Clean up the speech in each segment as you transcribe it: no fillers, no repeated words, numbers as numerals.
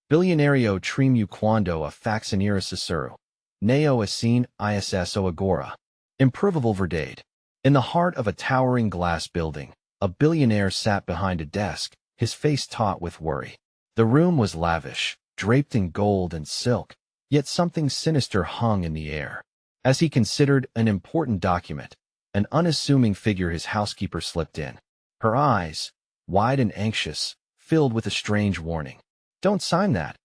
Billionario tremu quando a faxinera cicero. Neo assim isso agora. Improvable verdade. In the heart of a towering glass building, a billionaire sat behind a desk, his face taut with worry. The room was lavish, draped in gold and silk, yet something sinister hung in the air. As he considered an important document, an unassuming figure his housekeeper slipped in. Her eyes, wide and anxious, filled with a strange warning. "Don't sign that."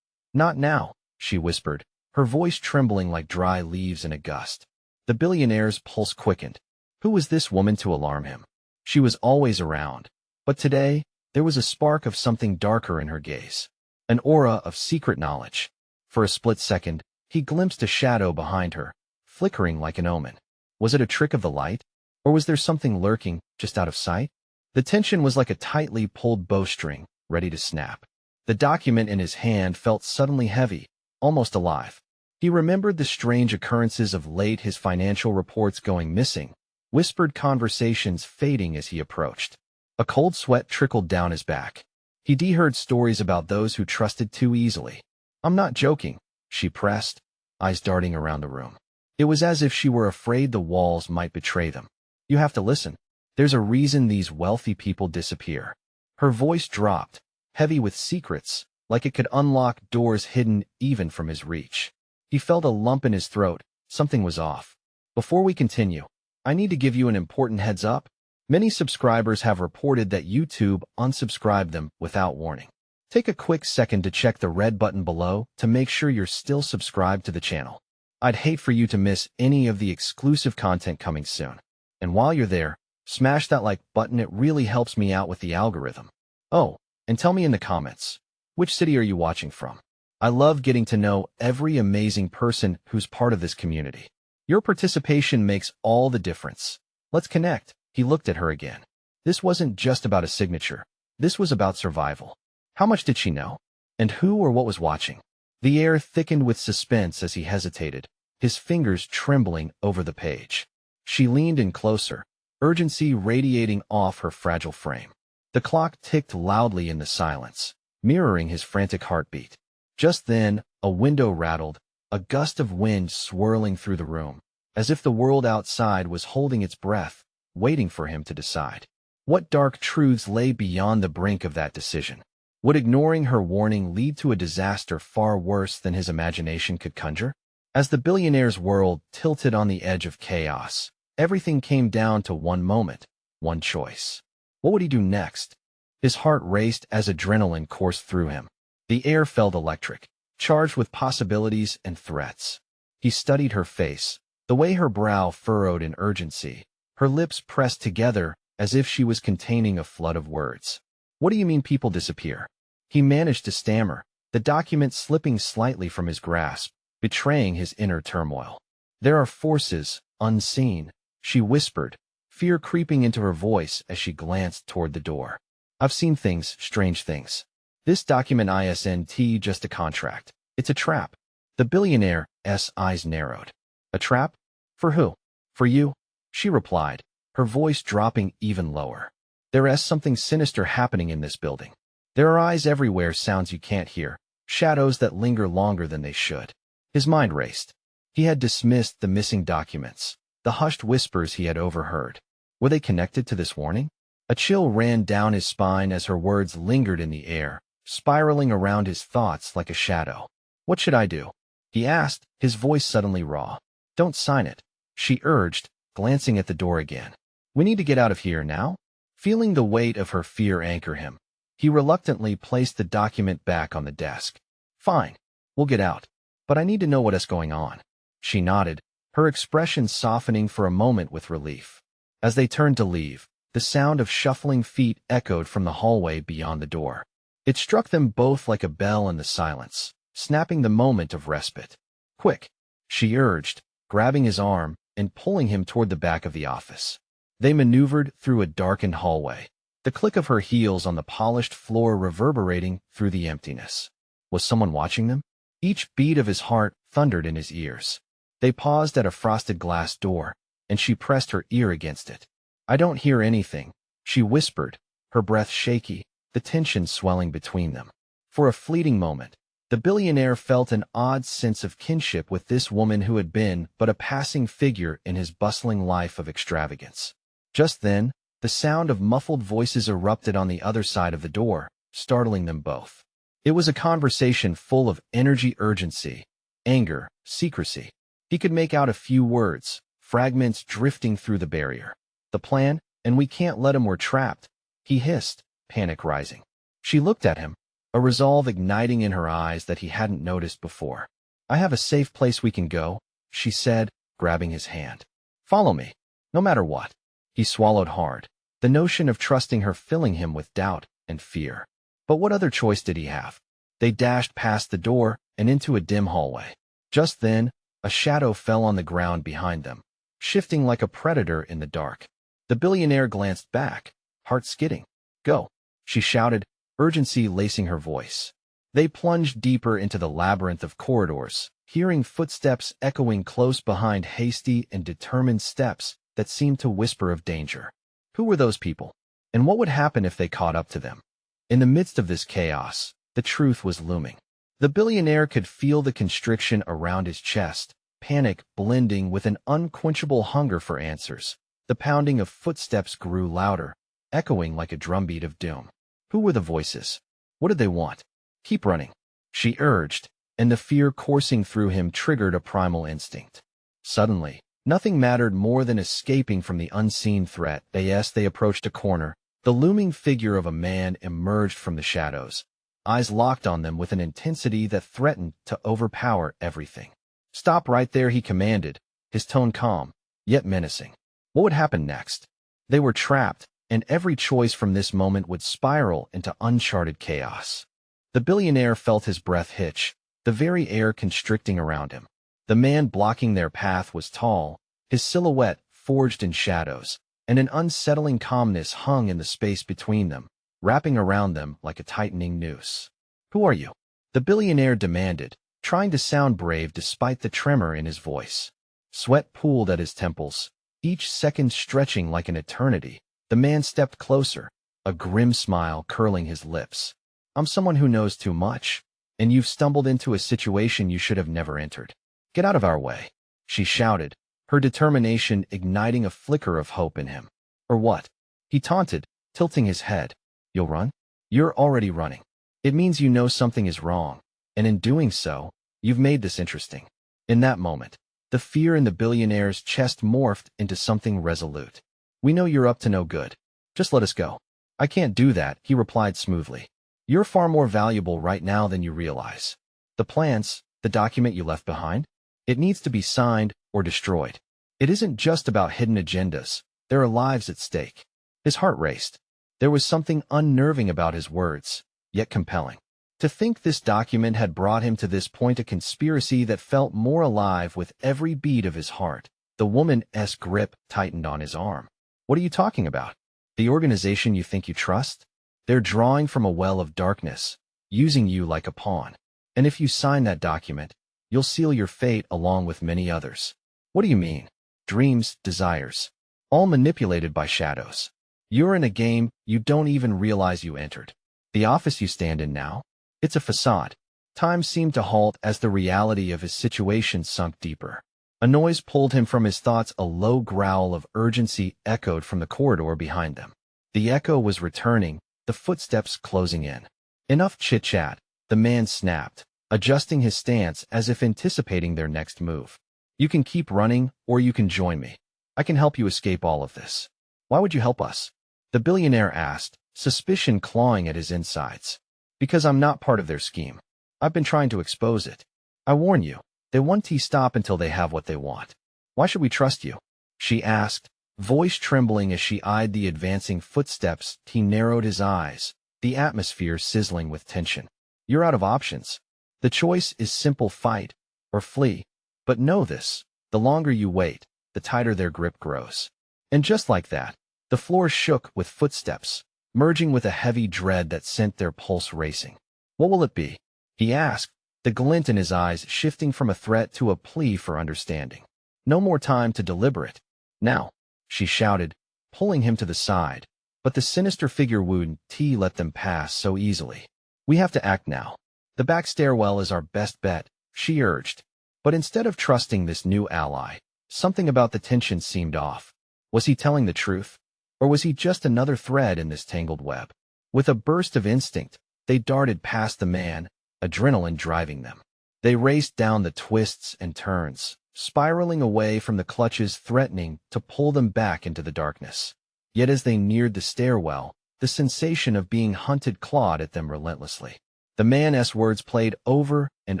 "Not now," she whispered, her voice trembling like dry leaves in a gust. The billionaire's pulse quickened. Who was this woman to alarm him? She was always around, but today there was a spark of something darker in her gaze, an aura of secret knowledge. For a split second, he glimpsed a shadow behind her, flickering like an omen. Was it a trick of the light, or was there something lurking just out of sight? The tension was like a tightly pulled bowstring, ready to snap. The document in his hand felt suddenly heavy, almost alive. He remembered the strange occurrences of late, his financial reports going missing, whispered conversations fading as he approached. A cold sweat trickled down his back. He'd heard stories about those who trusted too easily. "I'm not joking," she pressed, eyes darting around the room. It was as if she were afraid the walls might betray them. "You have to listen. There's a reason these wealthy people disappear." Her voice dropped, heavy with secrets, like it could unlock doors hidden even from his reach. He felt a lump in his throat. Something was off. "Before we continue, I need to give you an important heads up. Many subscribers have reported that YouTube unsubscribed them without warning. Take a quick second to check the red button below to make sure you're still subscribed to the channel. I'd hate for you to miss any of the exclusive content coming soon. And while you're there, smash that like button. It really helps me out with the algorithm. Oh, and tell me in the comments, which city are you watching from? I love getting to know every amazing person who's part of this community. Your participation makes all the difference. Let's connect." He looked at her again. This wasn't just about a signature. This was about survival. How much did she know? And who or what was watching? The air thickened with suspense as he hesitated, his fingers trembling over the page. She leaned in closer, urgency radiating off her fragile frame. The clock ticked loudly in the silence, mirroring his frantic heartbeat. Just then, a window rattled, a gust of wind swirling through the room, as if the world outside was holding its breath, waiting for him to decide. What dark truths lay beyond the brink of that decision? Would ignoring her warning lead to a disaster far worse than his imagination could conjure? As the billionaire's world tilted on the edge of chaos, everything came down to one moment, one choice. What would he do next? His heart raced as adrenaline coursed through him. The air felt electric, charged with possibilities and threats. He studied her face, the way her brow furrowed in urgency, her lips pressed together as if she was containing a flood of words. "What do you mean people disappear?" He managed to stammer, the document slipping slightly from his grasp, betraying his inner turmoil. "There are forces, unseen," she whispered, fear creeping into her voice as she glanced toward the door. "I've seen things, strange things. This document isn't just a contract. It's a trap." The billionaire's eyes narrowed. "A trap? For who?" "For you," she replied, her voice dropping even lower. "There's something sinister happening in this building. There are eyes everywhere, sounds you can't hear, shadows that linger longer than they should." His mind raced. He had dismissed the missing documents, the hushed whispers he had overheard. Were they connected to this warning? A chill ran down his spine as her words lingered in the air, spiraling around his thoughts like a shadow. "What should I do?" he asked, his voice suddenly raw. "Don't sign it," she urged, glancing at the door again. "We need to get out of here now." Feeling the weight of her fear anchor him, he reluctantly placed the document back on the desk. "Fine, we'll get out. But I need to know what is going on." She nodded, her expression softening for a moment with relief. As they turned to leave, the sound of shuffling feet echoed from the hallway beyond the door. It struck them both like a bell in the silence, snapping the moment of respite. "Quick," she urged, grabbing his arm and pulling him toward the back of the office. They maneuvered through a darkened hallway, the click of her heels on the polished floor reverberating through the emptiness. Was someone watching them? Each beat of his heart thundered in his ears. They paused at a frosted glass door, and she pressed her ear against it. "I don't hear anything," she whispered, her breath shaky, the tension swelling between them. For a fleeting moment, The billionaire felt an odd sense of kinship with this woman who had been but a passing figure in his bustling life of extravagance. Just then, the sound of muffled voices erupted on the other side of the door, startling them both. It was a conversation full of energy, urgency, anger, secrecy. He could make out a few words, fragments drifting through the barrier. The plan, and we can't let him, we're trapped, he hissed, panic rising. She looked at him, a resolve igniting in her eyes that he hadn't noticed before. I have a safe place we can go, she said, grabbing his hand. Follow me, no matter what. He swallowed hard, the notion of trusting her filling him with doubt and fear. But what other choice did he have? They dashed past the door and into a dim hallway. Just then, a shadow fell on the ground behind them, shifting like a predator in the dark. The billionaire glanced back, heart skidding. Go, she shouted, urgency lacing her voice. They plunged deeper into the labyrinth of corridors, hearing footsteps echoing close behind, hasty and determined steps that seemed to whisper of danger. Who were those people? And what would happen if they caught up to them? In the midst of this chaos, the truth was looming. The billionaire could feel the constriction around his chest, panic blending with an unquenchable hunger for answers. The pounding of footsteps grew louder, echoing like a drumbeat of doom. Who were the voices? What did they want? Keep running, she urged, and the fear coursing through him triggered a primal instinct. Suddenly, nothing mattered more than escaping from the unseen threat. As they approached a corner, the looming figure of a man emerged from the shadows, eyes locked on them with an intensity that threatened to overpower everything. Stop right there, he commanded, his tone calm, yet menacing. What would happen next? They were trapped, and every choice from this moment would spiral into uncharted chaos. The billionaire felt his breath hitch, the very air constricting around him. The man blocking their path was tall, his silhouette forged in shadows, and an unsettling calmness hung in the space between them, wrapping around them like a tightening noose. Who are you? The billionaire demanded, trying to sound brave despite the tremor in his voice. Sweat pooled at his temples, each second stretching like an eternity. The man stepped closer, a grim smile curling his lips. I'm someone who knows too much, and you've stumbled into a situation you should have never entered. Get out of our way, she shouted, her determination igniting a flicker of hope in him. Or what? He taunted, tilting his head. You'll run? You're already running. It means you know something is wrong, and in doing so, you've made this interesting. In that moment, the fear in the billionaire's chest morphed into something resolute. We know you're up to no good. Just let us go. I can't do that, he replied smoothly. You're far more valuable right now than you realize. The plans, the document you left behind, it needs to be signed or destroyed. It isn't just about hidden agendas. There are lives at stake. His heart raced. There was something unnerving about his words, yet compelling. To think this document had brought him to this point, a conspiracy that felt more alive with every beat of his heart. The woman's grip tightened on his arm. What are you talking about? The organization you think you trust? They're drawing from a well of darkness, using you like a pawn. And if you sign that document, you'll seal your fate along with many others. What do you mean? Dreams, desires, all manipulated by shadows. You're in a game you don't even realize you entered. The office you stand in now? It's a facade. Time seemed to halt as the reality of his situation sunk deeper. A noise pulled him from his thoughts. A low growl of urgency echoed from the corridor behind them. The echo was returning, the footsteps closing in. Enough chit-chat, the man snapped, adjusting his stance as if anticipating their next move. You can keep running, or you can join me. I can help you escape all of this. Why would you help us? The billionaire asked, suspicion clawing at his insides. Because I'm not part of their scheme. I've been trying to expose it. I warn you, they won't stop until they have what they want. Why should we trust you? She asked, voice trembling as she eyed the advancing footsteps. He narrowed his eyes, the atmosphere sizzling with tension. You're out of options. The choice is simple: fight or flee. But know this, the longer you wait, the tighter their grip grows. And just like that, the floor shook with footsteps, merging with a heavy dread that sent their pulse racing. What will it be? He asked, the glint in his eyes shifting from a threat to a plea for understanding. No more time to deliberate. Now, she shouted, pulling him to the side, but the sinister figure wouldn't let them pass so easily. We have to act now. The back stairwell is our best bet, she urged. But instead of trusting this new ally, something about the tension seemed off. Was he telling the truth? Or was he just another thread in this tangled web? With a burst of instinct, they darted past the man, adrenaline driving them. They raced down the twists and turns, spiraling away from the clutches threatening to pull them back into the darkness. Yet as they neared the stairwell, the sensation of being hunted clawed at them relentlessly. The man's words played over and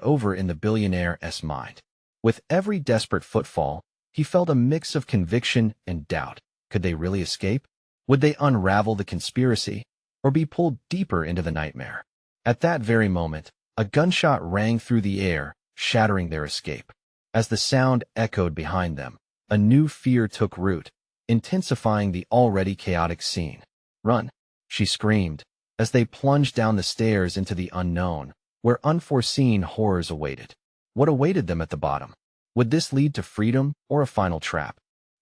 over in the billionaire's mind. With every desperate footfall, he felt a mix of conviction and doubt. Could they really escape? Would they unravel the conspiracy, or be pulled deeper into the nightmare? At that very moment, a gunshot rang through the air, shattering their escape. As the sound echoed behind them, a new fear took root, intensifying the already chaotic scene. "Run!" she screamed, as they plunged down the stairs into the unknown, where unforeseen horrors awaited. What awaited them at the bottom? Would this lead to freedom or a final trap?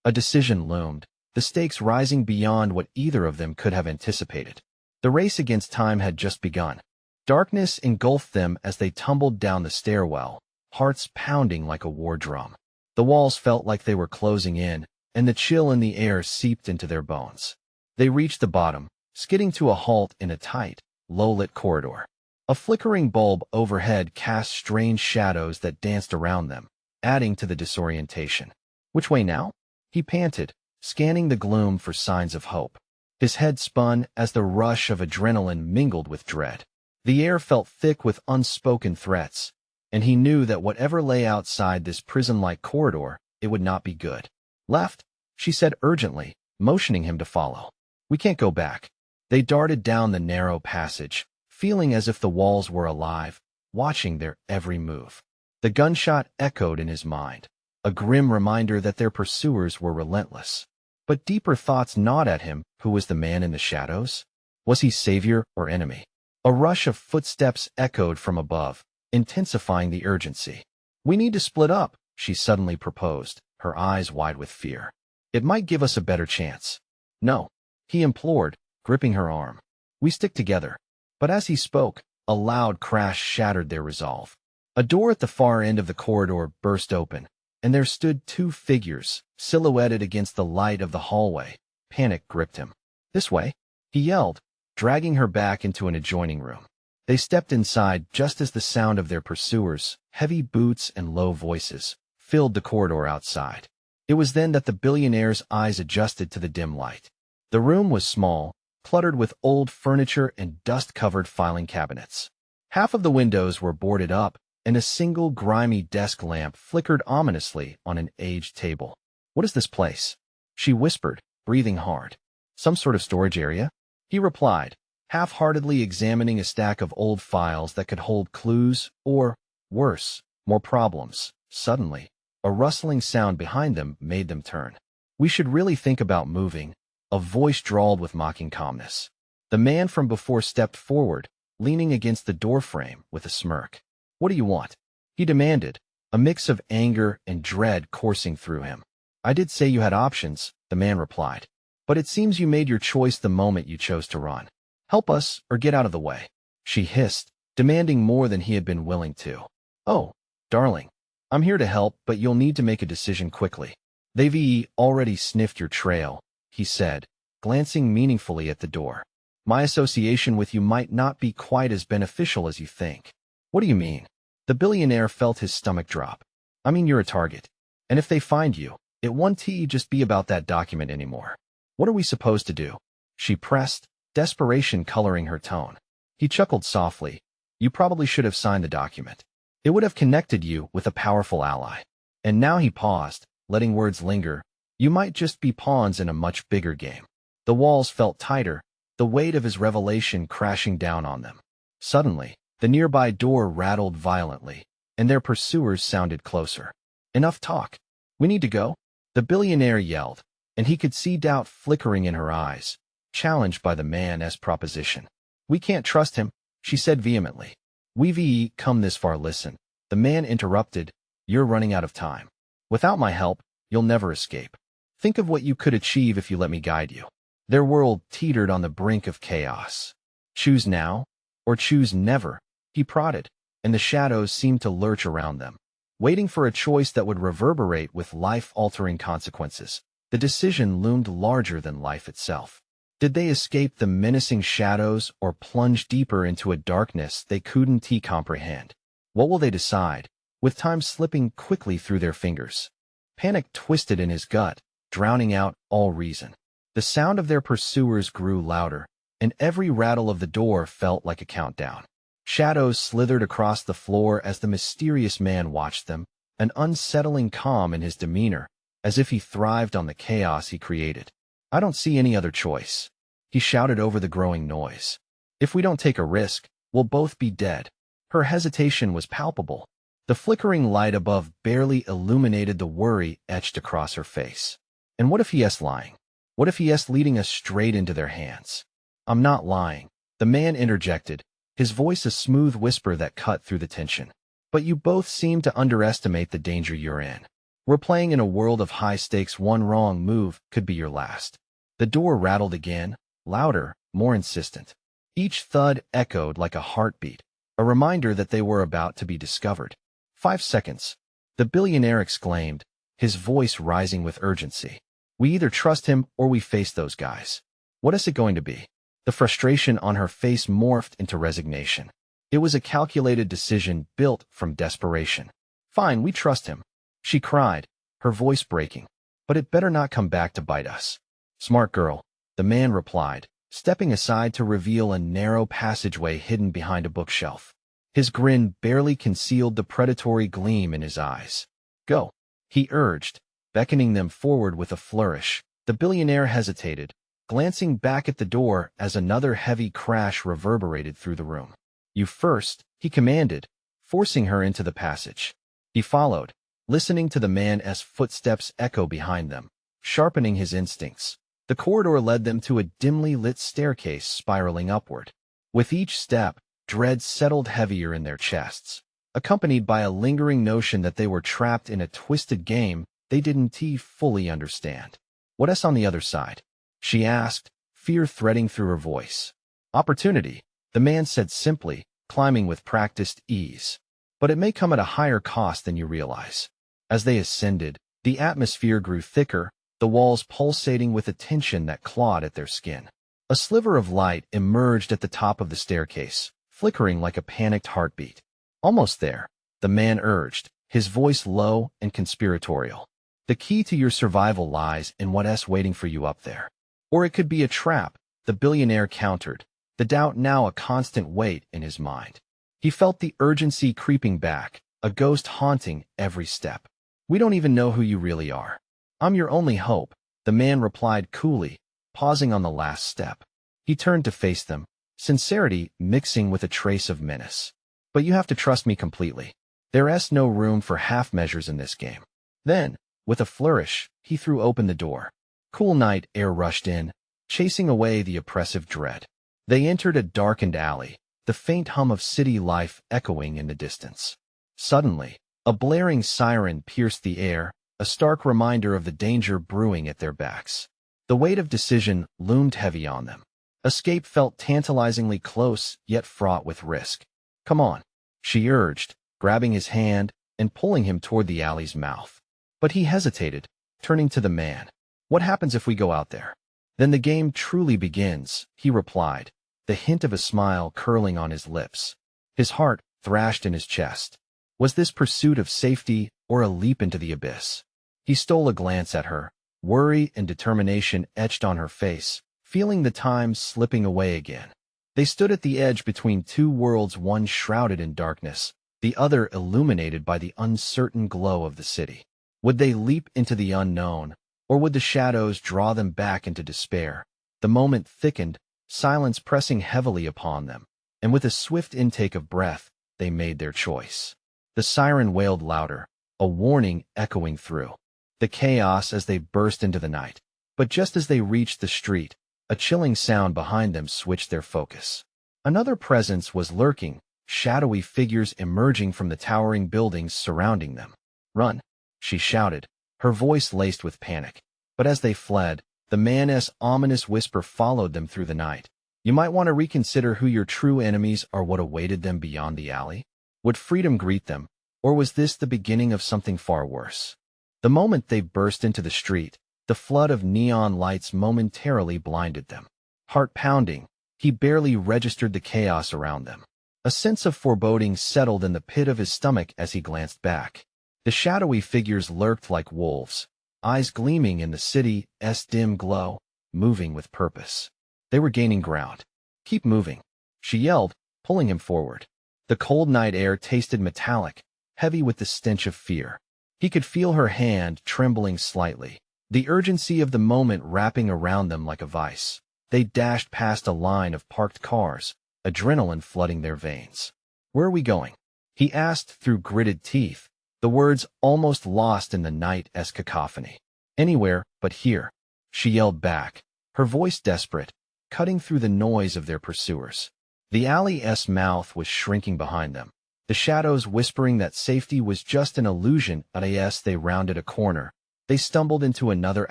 A decision loomed, the stakes rising beyond what either of them could have anticipated. The race against time had just begun. Darkness engulfed them as they tumbled down the stairwell, hearts pounding like a war drum. The walls felt like they were closing in, and the chill in the air seeped into their bones. They reached the bottom, skidding to a halt in a tight, low-lit corridor. A flickering bulb overhead cast strange shadows that danced around them, adding to the disorientation. "Which way now?" he panted, scanning the gloom for signs of hope. His head spun as the rush of adrenaline mingled with dread. The air felt thick with unspoken threats, and he knew that whatever lay outside this prison-like corridor, it would not be good. "Left," she said urgently, motioning him to follow. "We can't go back." They darted down the narrow passage, feeling as if the walls were alive, watching their every move. The gunshot echoed in his mind, a grim reminder that their pursuers were relentless. But deeper thoughts gnawed at him. Who was the man in the shadows? Was he savior or enemy? A rush of footsteps echoed from above, intensifying the urgency. "We need to split up," she suddenly proposed, her eyes wide with fear. "It might give us a better chance." "No," he implored, gripping her arm. "We stick together." But as he spoke, a loud crash shattered their resolve. A door at the far end of the corridor burst open, and there stood two figures, silhouetted against the light of the hallway. Panic gripped him. "This way," he yelled, dragging her back into an adjoining room. They stepped inside just as the sound of their pursuers, heavy boots and low voices, filled the corridor outside. It was then that the billionaire's eyes adjusted to the dim light. The room was small, cluttered with old furniture and dust-covered filing cabinets. Half of the windows were boarded up, and a single grimy desk lamp flickered ominously on an aged table. "What is this place?" she whispered, breathing hard. "Some sort of storage area?" he replied, half-heartedly examining a stack of old files that could hold clues or, worse, more problems. Suddenly, a rustling sound behind them made them turn. "We should really think about moving," a voice drawled with mocking calmness. The man from before stepped forward, leaning against the doorframe with a smirk. "What do you want?" he demanded, a mix of anger and dread coursing through him. "I did say you had options," the man replied. "But it seems you made your choice the moment you chose to run. Help us or get out of the way," she hissed, demanding more than he had been willing to. "Oh, darling, I'm here to help, but you'll need to make a decision quickly. They've already sniffed your trail," he said, glancing meaningfully at the door. "My association with you might not be quite as beneficial as you think." "What do you mean?" The billionaire felt his stomach drop. "I mean you're a target. And if they find you, it won't just be about that document anymore. What are we supposed to do?" she pressed, desperation coloring her tone. He chuckled softly. "You probably should have signed the document. It would have connected you with a powerful ally." And now he paused, letting words linger. "You might just be pawns in a much bigger game." The walls felt tighter, the weight of his revelation crashing down on them. Suddenly, the nearby door rattled violently, and their pursuers sounded closer. "Enough talk. We need to go," the billionaire yelled, and he could see doubt flickering in her eyes, challenged by the man's proposition. "We can't trust him," she said vehemently. "We've come this far. Listen," the man interrupted. "You're running out of time. Without my help, you'll never escape. Think of what you could achieve if you let me guide you." Their world teetered on the brink of chaos. "Choose now, or choose never," he prodded, and the shadows seemed to lurch around them, waiting for a choice that would reverberate with life-altering consequences. The decision loomed larger than life itself. Did they escape the menacing shadows or plunge deeper into a darkness they couldn't comprehend? What will they decide, with time slipping quickly through their fingers? Panic twisted in his gut, drowning out all reason. The sound of their pursuers grew louder, and every rattle of the door felt like a countdown. Shadows slithered across the floor as the mysterious man watched them, an unsettling calm in his demeanor, as if he thrived on the chaos he created. "I don't see any other choice," he shouted over the growing noise. "If we don't take a risk, we'll both be dead." Her hesitation was palpable. The flickering light above barely illuminated the worry etched across her face. And what if he is lying? What if he is leading us straight into their hands? "I'm not lying," the man interjected, his voice a smooth whisper that cut through the tension. "But you both seem to underestimate the danger you're in. We're playing in a world of high stakes. One wrong move could be your last." The door rattled again, louder, more insistent. Each thud echoed like a heartbeat, a reminder that they were about to be discovered. 5 seconds, the billionaire exclaimed, his voice rising with urgency. "We either trust him or we face those guys. What is it going to be?" The frustration on her face morphed into resignation. It was a calculated decision built from desperation. "Fine, we trust him," she cried, her voice breaking. "But it better not come back to bite us." "Smart girl," the man replied, stepping aside to reveal a narrow passageway hidden behind a bookshelf. His grin barely concealed the predatory gleam in his eyes. "Go," he urged, beckoning them forward with a flourish. The billionaire hesitated, glancing back at the door as another heavy crash reverberated through the room. "You first," he commanded, forcing her into the passage. He followed, listening to the man's footsteps echo behind them, sharpening his instincts. The corridor led them to a dimly lit staircase spiraling upward. With each step, dread settled heavier in their chests, accompanied by a lingering notion that they were trapped in a twisted game they didn't fully understand. "What is on the other side?" she asked, fear threading through her voice. "Opportunity," the man said simply, climbing with practiced ease. "But it may come at a higher cost than you realize." As they ascended, the atmosphere grew thicker, the walls pulsating with a tension that clawed at their skin. A sliver of light emerged at the top of the staircase, flickering like a panicked heartbeat. "Almost there," the man urged, his voice low and conspiratorial. "The key to your survival lies in what's waiting for you up there. Or it could be a trap," the billionaire countered, the doubt now a constant weight in his mind. He felt the urgency creeping back, a ghost haunting every step. "We don't even know who you really are." "I'm your only hope," the man replied coolly, pausing on the last step. He turned to face them, sincerity mixing with a trace of menace. "But you have to trust me completely. There's no room for half measures in this game." Then, with a flourish, he threw open the door. Cool night air rushed in, chasing away the oppressive dread. They entered a darkened alley, the faint hum of city life echoing in the distance. Suddenly, a blaring siren pierced the air, a stark reminder of the danger brewing at their backs. The weight of decision loomed heavy on them. Escape felt tantalizingly close, yet fraught with risk. "Come on," she urged, grabbing his hand and pulling him toward the alley's mouth. But he hesitated, turning to the man. "What happens if we go out there?" "Then the game truly begins," he replied, the hint of a smile curling on his lips. His heart thrashed in his chest. Was this pursuit of safety or a leap into the abyss? He stole a glance at her, worry and determination etched on her face, feeling the time slipping away again. They stood at the edge between two worlds, one shrouded in darkness, the other illuminated by the uncertain glow of the city. Would they leap into the unknown, or would the shadows draw them back into despair? The moment thickened, silence pressing heavily upon them, and with a swift intake of breath, they made their choice. The siren wailed louder, a warning echoing through the chaos as they burst into the night. But just as they reached the street, a chilling sound behind them switched their focus. Another presence was lurking, shadowy figures emerging from the towering buildings surrounding them. "Run," she shouted, her voice laced with panic. But as they fled, the man's ominous whisper followed them through the night. "You might want to reconsider who your true enemies are, what awaited them beyond the alley." Would freedom greet them, or was this the beginning of something far worse? The moment they burst into the street, the flood of neon lights momentarily blinded them. Heart pounding, he barely registered the chaos around them. A sense of foreboding settled in the pit of his stomach as he glanced back. The shadowy figures lurked like wolves, eyes gleaming in the city's dim glow, moving with purpose. They were gaining ground. "Keep moving," she yelled, pulling him forward. The cold night air tasted metallic, heavy with the stench of fear. He could feel her hand trembling slightly, the urgency of the moment wrapping around them like a vice. They dashed past a line of parked cars, adrenaline flooding their veins. "Where are we going?" he asked through gritted teeth, the words almost lost in the night's cacophony. "Anywhere but here," she yelled back, her voice desperate, cutting through the noise of their pursuers. The alley's mouth was shrinking behind them, the shadows whispering that safety was just an illusion. As they rounded a corner, they stumbled into another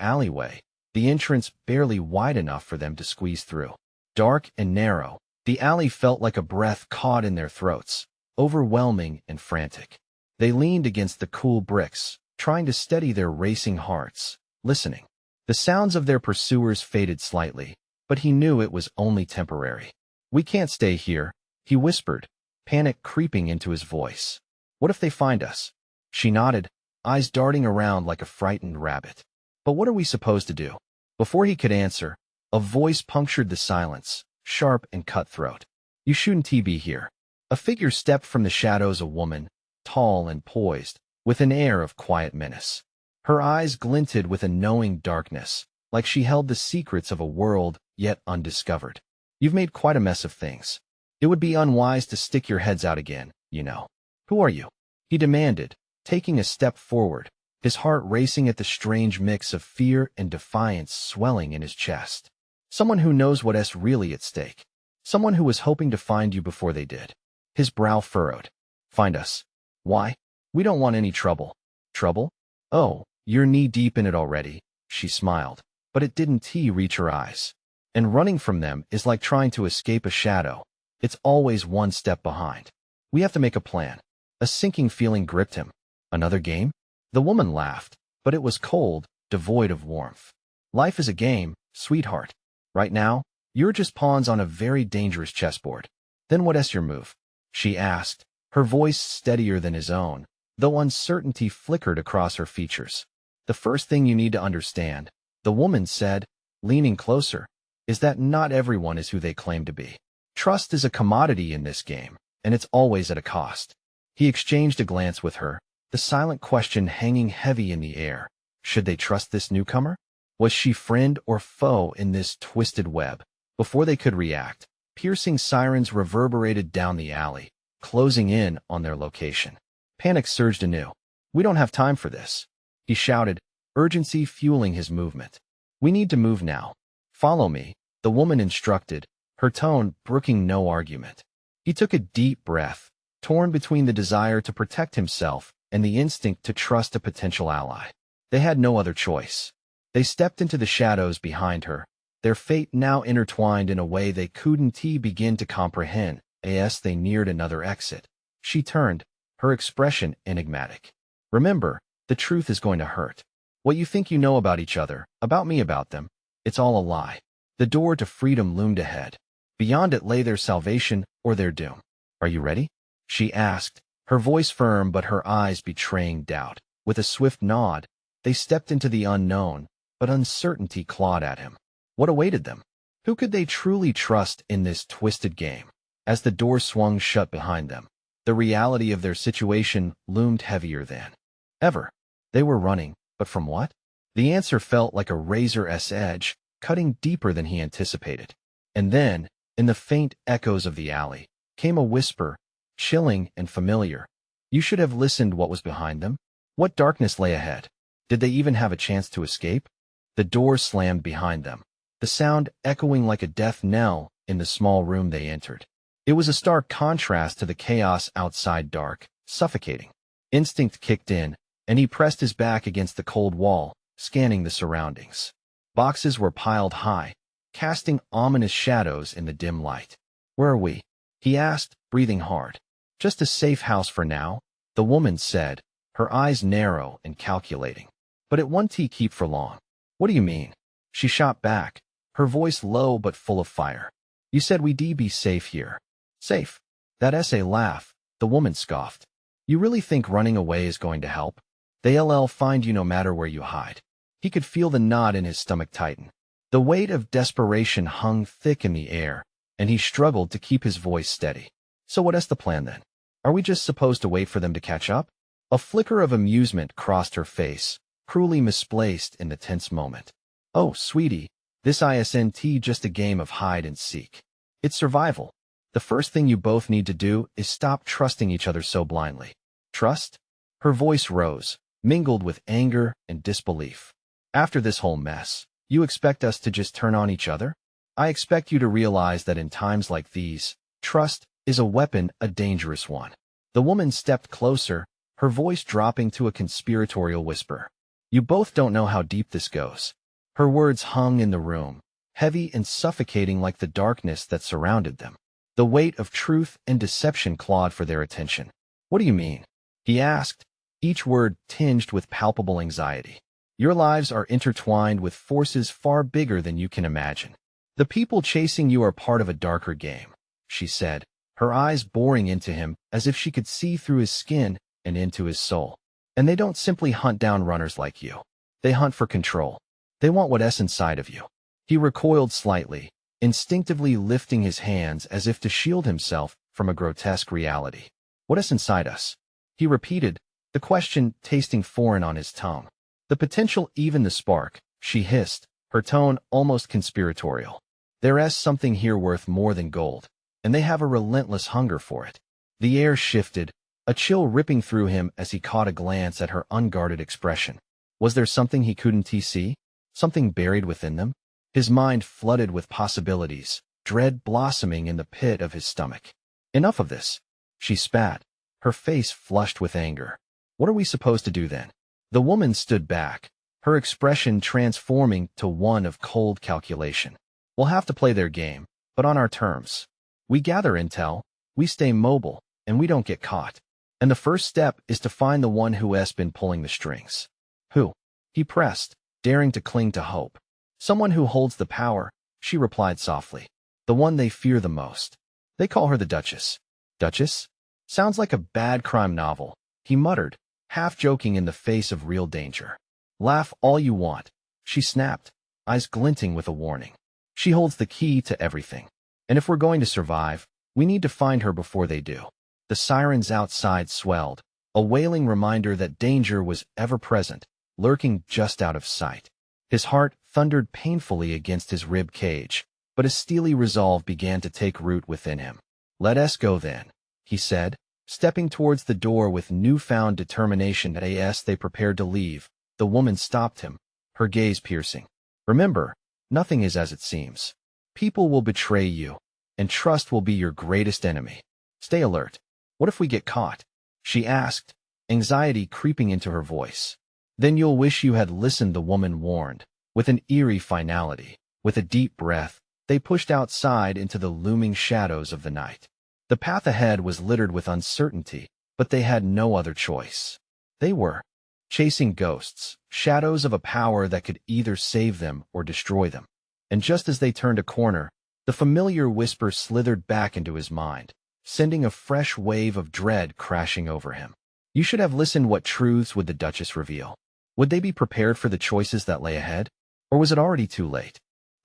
alleyway, the entrance barely wide enough for them to squeeze through. Dark and narrow, the alley felt like a breath caught in their throats, overwhelming and frantic. They leaned against the cool bricks, trying to steady their racing hearts, listening. The sounds of their pursuers faded slightly, but he knew it was only temporary. "We can't stay here," he whispered, panic creeping into his voice. "What if they find us?" She nodded, eyes darting around like a frightened rabbit. "But what are we supposed to do?" Before he could answer, a voice punctured the silence, sharp and cutthroat. "You shouldn't be here." A figure stepped from the shadows, a woman, tall and poised, with an air of quiet menace. Her eyes glinted with a knowing darkness, like she held the secrets of a world yet undiscovered. "You've made quite a mess of things. It would be unwise to stick your heads out again, you know." "Who are you?" he demanded, taking a step forward, his heart racing at the strange mix of fear and defiance swelling in his chest. "Someone who knows what's really at stake. Someone who was hoping to find you before they did." His brow furrowed. "Find us? Why? We don't want any trouble." "Trouble? Oh, you're knee-deep in it already," she smiled, but it didn't reach her eyes. "And running from them is like trying to escape a shadow. It's always one step behind. We have to make a plan." A sinking feeling gripped him. "Another game?" The woman laughed, but it was cold, devoid of warmth. "Life is a game, sweetheart. Right now, you're just pawns on a very dangerous chessboard." "Then what's your move?" she asked, her voice steadier than his own, though uncertainty flickered across her features. "The first thing you need to understand," the woman said, leaning closer, "is that not everyone is who they claim to be. Trust is a commodity in this game, and it's always at a cost." He exchanged a glance with her, the silent question hanging heavy in the air. Should they trust this newcomer? Was she friend or foe in this twisted web? Before they could react, piercing sirens reverberated down the alley, closing in on their location. Panic surged anew. "We don't have time for this," he shouted, urgency fueling his movement. "We need to move now." "Follow me," the woman instructed, her tone brooking no argument. He took a deep breath, torn between the desire to protect himself and the instinct to trust a potential ally. They had no other choice. They stepped into the shadows behind her, their fate now intertwined in a way they couldn't begin to comprehend. As they neared another exit, she turned, her expression enigmatic. "Remember, the truth is going to hurt. What you think you know about each other, about me, about them, it's all a lie." The door to freedom loomed ahead. Beyond it lay their salvation or their doom. "Are you ready?" she asked, her voice firm but her eyes betraying doubt. With a swift nod, they stepped into the unknown, but uncertainty clawed at him. What awaited them? Who could they truly trust in this twisted game? As the door swung shut behind them, the reality of their situation loomed heavier than ever. They were running, but from what? The answer felt like a razor's edge, cutting deeper than he anticipated. And then, in the faint echoes of the alley, came a whisper, chilling and familiar. You should have listened. What was behind them? What darkness lay ahead? Did they even have a chance to escape? The door slammed behind them, the sound echoing like a death knell in the small room they entered. It was a stark contrast to the chaos outside, dark, suffocating. Instinct kicked in, and he pressed his back against the cold wall, scanning the surroundings. Boxes were piled high, casting ominous shadows in the dim light. "Where are we?" he asked, breathing hard. Just a safe house for now, the woman said, her eyes narrow and calculating. But it won't keep for long. What do you mean? She shot back, her voice low but full of fire. You said we'd be safe here. Safe? That's a laugh, the woman scoffed. You really think running away is going to help? They'll find you no matter where you hide. He could feel the knot in his stomach tighten. The weight of desperation hung thick in the air, and he struggled to keep his voice steady. So what's the plan then? Are we just supposed to wait for them to catch up? A flicker of amusement crossed her face, cruelly misplaced in the tense moment. Oh, sweetie, this isn't just a game of hide and seek. It's survival. The first thing you both need to do is stop trusting each other so blindly. Trust? Her voice rose, mingled with anger and disbelief. After this whole mess, you expect us to just turn on each other? I expect you to realize that in times like these, trust is a weapon, a dangerous one. The woman stepped closer, her voice dropping to a conspiratorial whisper. You both don't know how deep this goes. Her words hung in the room, heavy and suffocating like the darkness that surrounded them. The weight of truth and deception clawed for their attention. What do you mean? He asked, each word tinged with palpable anxiety. Your lives are intertwined with forces far bigger than you can imagine. The people chasing you are part of a darker game, she said, her eyes boring into him as if she could see through his skin and into his soul. And they don't simply hunt down runners like you. They hunt for control. They want what's inside of you. He recoiled slightly, instinctively lifting his hands as if to shield himself from a grotesque reality. What's inside us? He repeated, the question tasting foreign on his tongue. The potential, even the spark, she hissed, her tone almost conspiratorial. There's something here worth more than gold, and they have a relentless hunger for it. The air shifted, a chill ripping through him as he caught a glance at her unguarded expression. Was there something he couldn't see? Something buried within them? His mind flooded with possibilities, dread blossoming in the pit of his stomach. Enough of this, she spat, her face flushed with anger. What are we supposed to do then? The woman stood back, her expression transforming to one of cold calculation. We'll have to play their game, but on our terms. We gather intel, we stay mobile, and we don't get caught. And the first step is to find the one who has been pulling the strings. Who? He pressed, daring to cling to hope. Someone who holds the power, she replied softly. The one they fear the most. They call her the Duchess. Duchess? Sounds like a bad crime novel, he muttered, half joking in the face of real danger. Laugh all you want, she snapped, eyes glinting with a warning. She holds the key to everything. And if we're going to survive, we need to find her before they do. The sirens outside swelled, a wailing reminder that danger was ever present, lurking just out of sight. His heart thundered painfully against his rib cage, but a steely resolve began to take root within him. Let us go then, he said, stepping towards the door with newfound determination. As they prepared to leave, the woman stopped him, her gaze piercing. Remember, nothing is as it seems. People will betray you, and trust will be your greatest enemy. Stay alert. What if we get caught? She asked, anxiety creeping into her voice. Then you'll wish you had listened, the woman warned, with an eerie finality. With a deep breath, they pushed outside into the looming shadows of the night. The path ahead was littered with uncertainty, but they had no other choice. They were chasing ghosts, shadows of a power that could either save them or destroy them. And just as they turned a corner, the familiar whisper slithered back into his mind, sending a fresh wave of dread crashing over him. You should have listened. What truths would the Duchess reveal? Would they be prepared for the choices that lay ahead? Or was it already too late?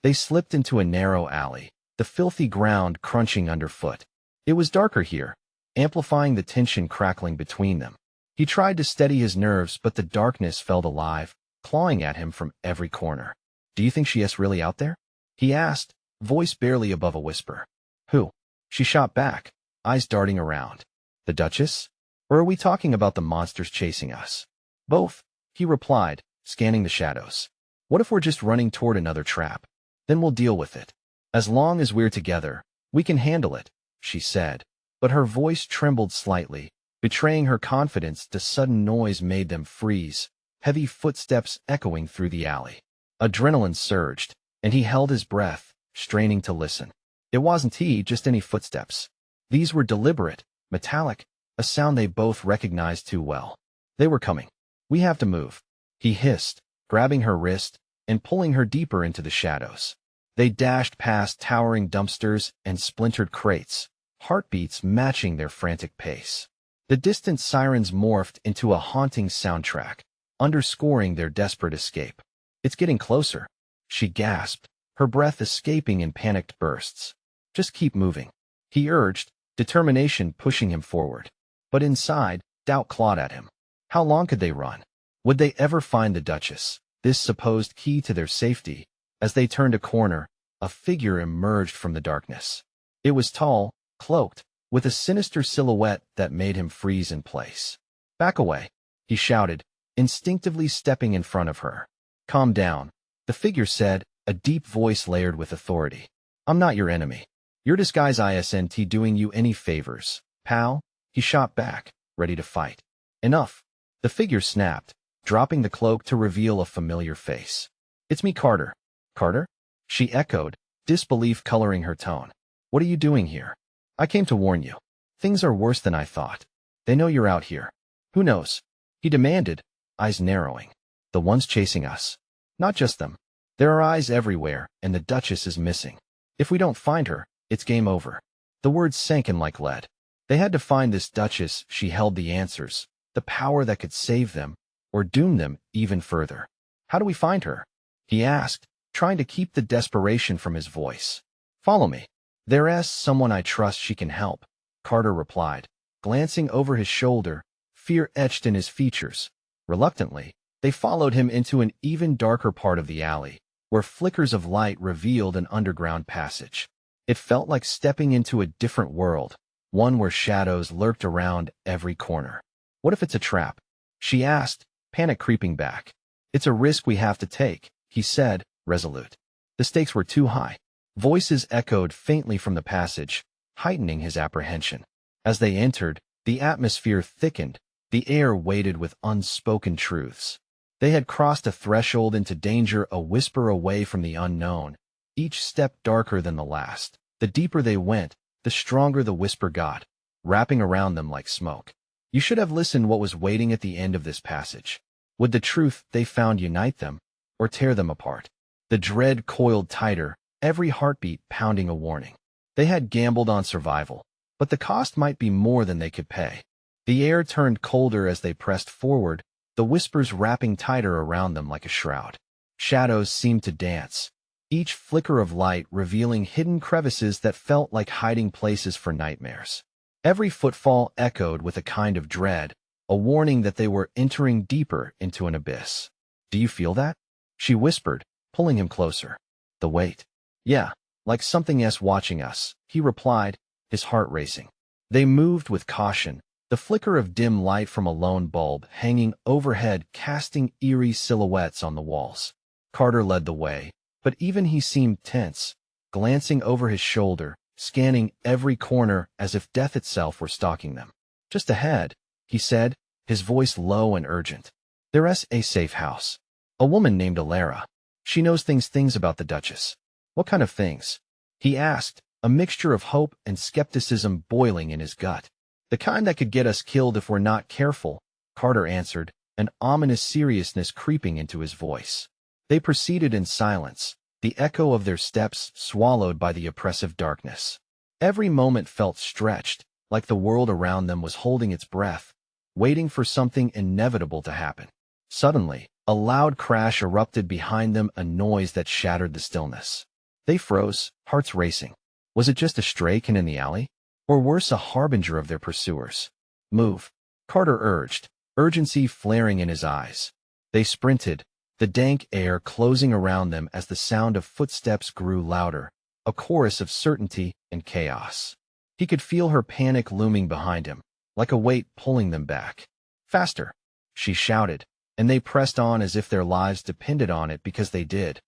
They slipped into a narrow alley, the filthy ground crunching underfoot. It was darker here, amplifying the tension crackling between them. He tried to steady his nerves, but the darkness felt alive, clawing at him from every corner. Do you think she is really out there? He asked, voice barely above a whisper. Who? She shot back, eyes darting around. The Duchess? Or are we talking about the monsters chasing us? Both, he replied, scanning the shadows. What if we're just running toward another trap? Then we'll deal with it. As long as we're together, we can handle it, she said, but her voice trembled slightly, betraying her confidence. The sudden noise made them freeze, heavy footsteps echoing through the alley. Adrenaline surged, and he held his breath, straining to listen. It wasn't just any footsteps. These were deliberate, metallic, a sound they both recognized too well. They were coming. We have to move, he hissed, grabbing her wrist and pulling her deeper into the shadows. They dashed past towering dumpsters and splintered crates, heartbeats matching their frantic pace. The distant sirens morphed into a haunting soundtrack, underscoring their desperate escape. It's getting closer, she gasped, her breath escaping in panicked bursts. Just keep moving, he urged, determination pushing him forward. But inside, doubt clawed at him. How long could they run? Would they ever find the Duchess, this supposed key to their safety? As they turned a corner, a figure emerged from the darkness. It was tall, cloaked, with a sinister silhouette that made him freeze in place. Back away, he shouted, instinctively stepping in front of her. Calm down, the figure said, a deep voice layered with authority. I'm not your enemy. Your disguise isn't doing you any favors, pal, he shot back, ready to fight. Enough, the figure snapped, dropping the cloak to reveal a familiar face. It's me, Carter. Carter? She echoed, disbelief coloring her tone. What are you doing here? I came to warn you. Things are worse than I thought. They know you're out here. Who knows? He demanded, eyes narrowing. The ones chasing us. Not just them. There are eyes everywhere, and the Duchess is missing. If we don't find her, it's game over. The words sank in like lead. They had to find this Duchess. She held the answers, the power that could save them, or doom them even further. How do we find her? He asked, trying to keep the desperation from his voice. Follow me. There's someone I trust she can help, Carter replied, glancing over his shoulder, fear etched in his features. Reluctantly, they followed him into an even darker part of the alley, where flickers of light revealed an underground passage. It felt like stepping into a different world, one where shadows lurked around every corner. What if it's a trap? She asked, panic creeping back. It's a risk we have to take, he said, resolute. The stakes were too high. Voices echoed faintly from the passage, heightening his apprehension. As they entered, the atmosphere thickened, the air weighted with unspoken truths. They had crossed a threshold into danger, a whisper away from the unknown, each step darker than the last. The deeper they went, the stronger the whisper got, wrapping around them like smoke. You should have listened what was waiting at the end of this passage. Would the truth they found unite them, or tear them apart? The dread coiled tighter, every heartbeat pounding a warning. They had gambled on survival, but the cost might be more than they could pay. The air turned colder as they pressed forward, the whispers wrapping tighter around them like a shroud. Shadows seemed to dance, each flicker of light revealing hidden crevices that felt like hiding places for nightmares. Every footfall echoed with a kind of dread, a warning that they were entering deeper into an abyss. Do you feel that? She whispered, pulling him closer. The weight. Yeah, like something else watching us, he replied, his heart racing. They moved with caution, the flicker of dim light from a lone bulb hanging overhead casting eerie silhouettes on the walls. Carter led the way, but even he seemed tense, glancing over his shoulder, scanning every corner as if death itself were stalking them. Just ahead, he said, his voice low and urgent. There's a safe house. A woman named Alara. She knows things about the Duchess. What kind of things? He asked, a mixture of hope and skepticism boiling in his gut. The kind that could get us killed if we're not careful, Carter answered, an ominous seriousness creeping into his voice. They proceeded in silence, the echo of their steps swallowed by the oppressive darkness. Every moment felt stretched, like the world around them was holding its breath, waiting for something inevitable to happen. Suddenly, a loud crash erupted behind them, a noise that shattered the stillness. They froze, hearts racing. Was it just a stray cat in the alley? Or worse, a harbinger of their pursuers? Move, Carter urged, urgency flaring in his eyes. They sprinted, the dank air closing around them as the sound of footsteps grew louder, a chorus of certainty and chaos. He could feel her panic looming behind him, like a weight pulling them back. Faster, she shouted, and they pressed on as if their lives depended on it because they did.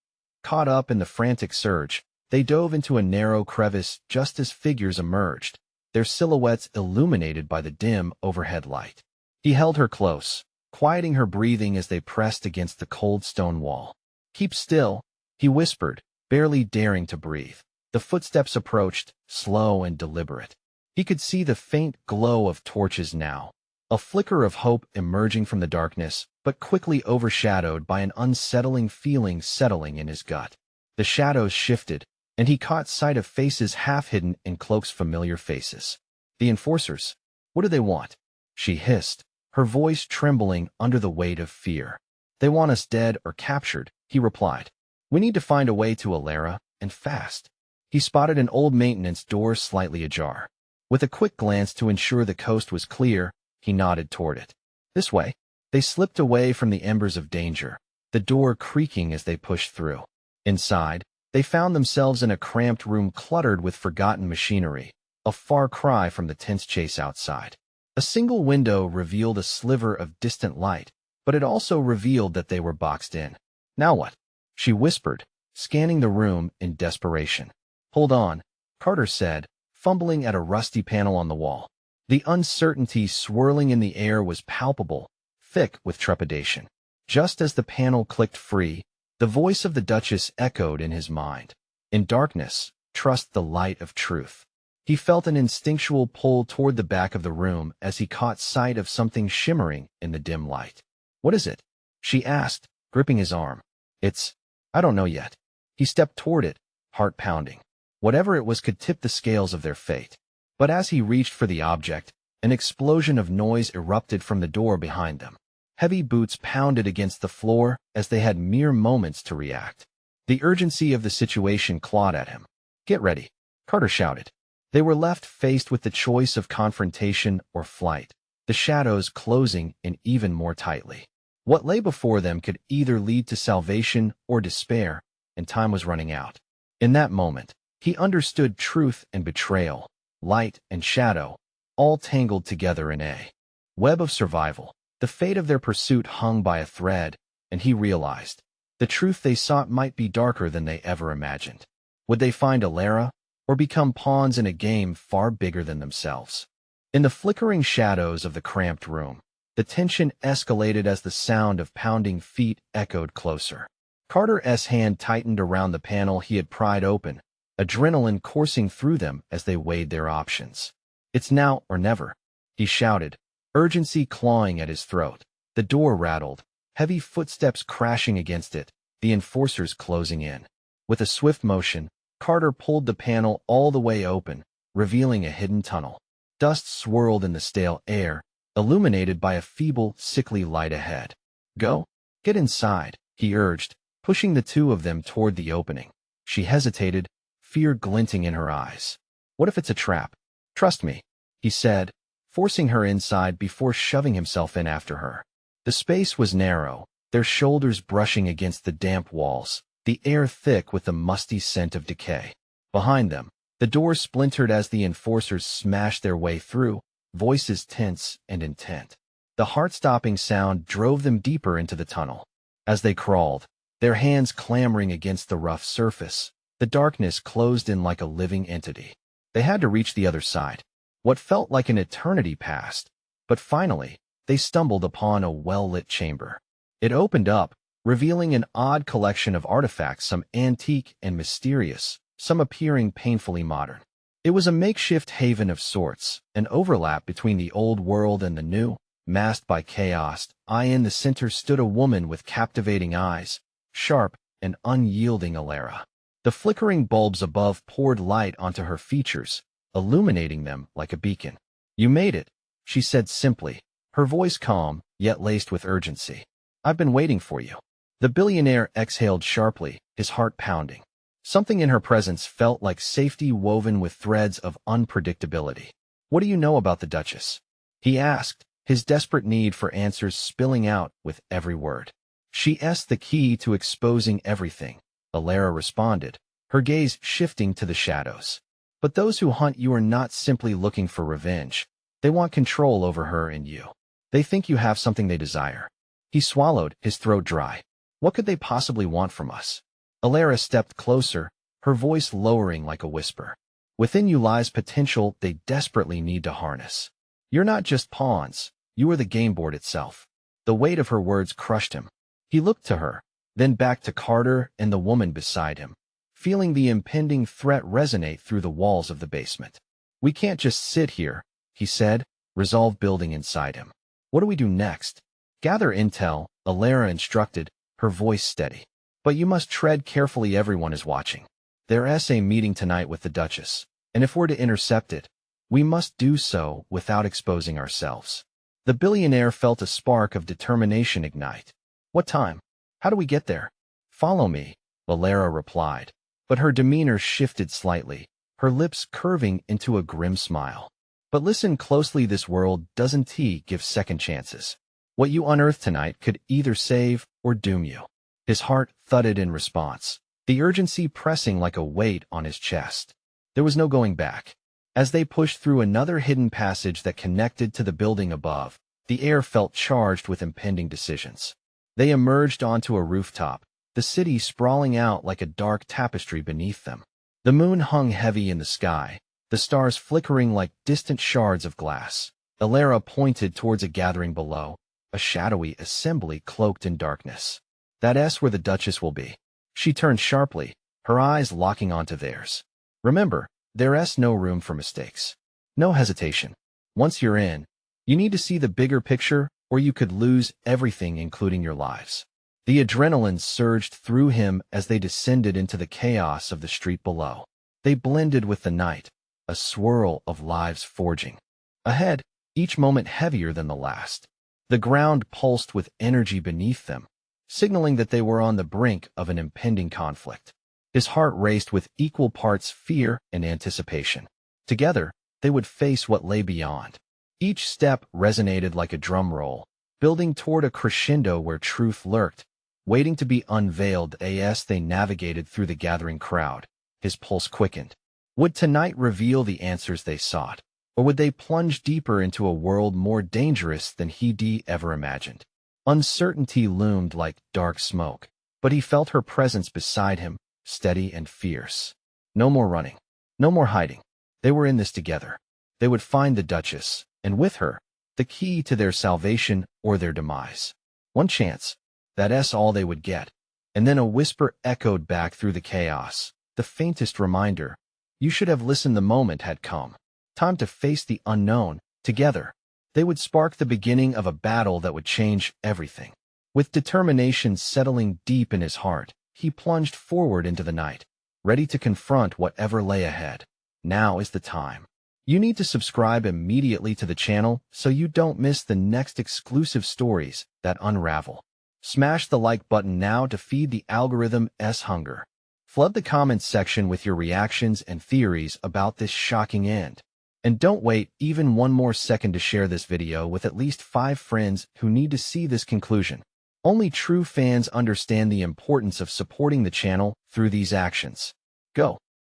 Caught up in the frantic surge, they dove into a narrow crevice just as figures emerged, their silhouettes illuminated by the dim overhead light. He held her close, quieting her breathing as they pressed against the cold stone wall. Keep still, he whispered, barely daring to breathe. The footsteps approached, slow and deliberate. He could see the faint glow of torches now, a flicker of hope emerging from the darkness, but quickly overshadowed by an unsettling feeling settling in his gut. The shadows shifted, and he caught sight of faces half hidden in cloaks, familiar faces. The enforcers. What do they want? She hissed, her voice trembling under the weight of fear. They want us dead or captured, he replied. We need to find a way to Alara, and fast. He spotted an old maintenance door slightly ajar. With a quick glance to ensure the coast was clear, he nodded toward it. This way. They slipped away from the embers of danger, the door creaking as they pushed through. Inside, they found themselves in a cramped room cluttered with forgotten machinery, a far cry from the tense chase outside. A single window revealed a sliver of distant light, but it also revealed that they were boxed in. Now what? She whispered, scanning the room in desperation. Hold on, Carter said, fumbling at a rusty panel on the wall. The uncertainty swirling in the air was palpable, thick with trepidation. Just as the panel clicked free, the voice of the Duchess echoed in his mind. In darkness, trust the light of truth. He felt an instinctual pull toward the back of the room as he caught sight of something shimmering in the dim light. What is it? She asked, gripping his arm. I don't know yet. He stepped toward it, heart pounding. Whatever it was could tip the scales of their fate. But as he reached for the object, an explosion of noise erupted from the door behind them. Heavy boots pounded against the floor as they had mere moments to react. The urgency of the situation clawed at him. Get ready, Carter shouted. They were left faced with the choice of confrontation or flight, the shadows closing in even more tightly. What lay before them could either lead to salvation or despair, and time was running out. In that moment, he understood truth and betrayal, light and shadow, all tangled together in a web of survival. The fate of their pursuit hung by a thread, and he realized the truth they sought might be darker than they ever imagined. Would they find Alara, or become pawns in a game far bigger than themselves? In the flickering shadows of the cramped room, the tension escalated as the sound of pounding feet echoed closer. Carter's hand tightened around the panel he had pried open, adrenaline coursing through them as they weighed their options. It's now or never, he shouted, urgency clawing at his throat. The door rattled, heavy footsteps crashing against it, the enforcers closing in. With a swift motion, Carter pulled the panel all the way open, revealing a hidden tunnel. Dust swirled in the stale air, illuminated by a feeble, sickly light ahead. Go, get inside, he urged, pushing the two of them toward the opening. She hesitated, fear glinting in her eyes. What if it's a trap? Trust me, he said, forcing her inside before shoving himself in after her. The space was narrow, their shoulders brushing against the damp walls, the air thick with the musty scent of decay. Behind them, the door splintered as the enforcers smashed their way through, voices tense and intent. The heart-stopping sound drove them deeper into the tunnel. As they crawled, their hands clamoring against the rough surface, the darkness closed in like a living entity. They had to reach the other side. What felt like an eternity passed, but finally, they stumbled upon a well-lit chamber. It opened up, revealing an odd collection of artifacts, some antique and mysterious, some appearing painfully modern. It was a makeshift haven of sorts, an overlap between the old world and the new, masked by chaos. In the center stood a woman with captivating eyes, sharp and unyielding Alara. The flickering bulbs above poured light onto her features, illuminating them like a beacon. You made it, she said simply, her voice calm, yet laced with urgency. I've been waiting for you. The billionaire exhaled sharply, his heart pounding. Something in her presence felt like safety woven with threads of unpredictability. What do you know about the Duchess? He asked, his desperate need for answers spilling out with every word. She's the key to exposing everything, Alara responded, her gaze shifting to the shadows. But those who hunt you are not simply looking for revenge. They want control over her and you. They think you have something they desire. He swallowed, his throat dry. What could they possibly want from us? Alara stepped closer, her voice lowering like a whisper. Within you lies potential they desperately need to harness. You're not just pawns, you are the game board itself. The weight of her words crushed him. He looked to her, then back to Carter and the woman beside him, feeling the impending threat resonate through the walls of the basement. We can't just sit here, he said, resolve building inside him. What do we do next? Gather intel, Alara instructed, her voice steady. But you must tread carefully, everyone is watching. There's a meeting tonight with the Duchess, and if we're to intercept it, we must do so without exposing ourselves. The billionaire felt a spark of determination ignite. What time? How do we get there? Follow me, Alara replied, but her demeanor shifted slightly, her lips curving into a grim smile. But listen closely, this world doesn't give second chances. What you unearth tonight could either save or doom you. His heart thudded in response, the urgency pressing like a weight on his chest. There was no going back. As they pushed through another hidden passage that connected to the building above, the air felt charged with impending decisions. They emerged onto a rooftop, the city sprawling out like a dark tapestry beneath them. The moon hung heavy in the sky, the stars flickering like distant shards of glass. Alara pointed towards a gathering below, a shadowy assembly cloaked in darkness. That's where the Duchess will be. She turned sharply, her eyes locking onto theirs. Remember, there's no room for mistakes. No hesitation. Once you're in, you need to see the bigger picture, or you could lose everything, including your lives. The adrenaline surged through him as they descended into the chaos of the street below. They blended with the night, a swirl of lives forging. Ahead, each moment heavier than the last. The ground pulsed with energy beneath them, signaling that they were on the brink of an impending conflict. His heart raced with equal parts fear and anticipation. Together, they would face what lay beyond. Each step resonated like a drum roll, building toward a crescendo where truth lurked, waiting to be unveiled. As they navigated through the gathering crowd, his pulse quickened. Would tonight reveal the answers they sought, or would they plunge deeper into a world more dangerous than he'd ever imagined? Uncertainty loomed like dark smoke, but he felt her presence beside him, steady and fierce. No more running. No more hiding. They were in this together. They would find the Duchess, and with her, the key to their salvation or their demise. One chance. That's all they would get. And then a whisper echoed back through the chaos, the faintest reminder. You should have listened. The moment had come. Time to face the unknown. Together, they would spark the beginning of a battle that would change everything. With determination settling deep in his heart, he plunged forward into the night, ready to confront whatever lay ahead. Now is the time. You need to subscribe immediately to the channel so you don't miss the next exclusive stories that unravel. Smash the like button now to feed the algorithm's hunger. Flood the comments section with your reactions and theories about this shocking end. And don't wait even one more second to share this video with at least 5 friends who need to see this conclusion. Only true fans understand the importance of supporting the channel through these actions. Go.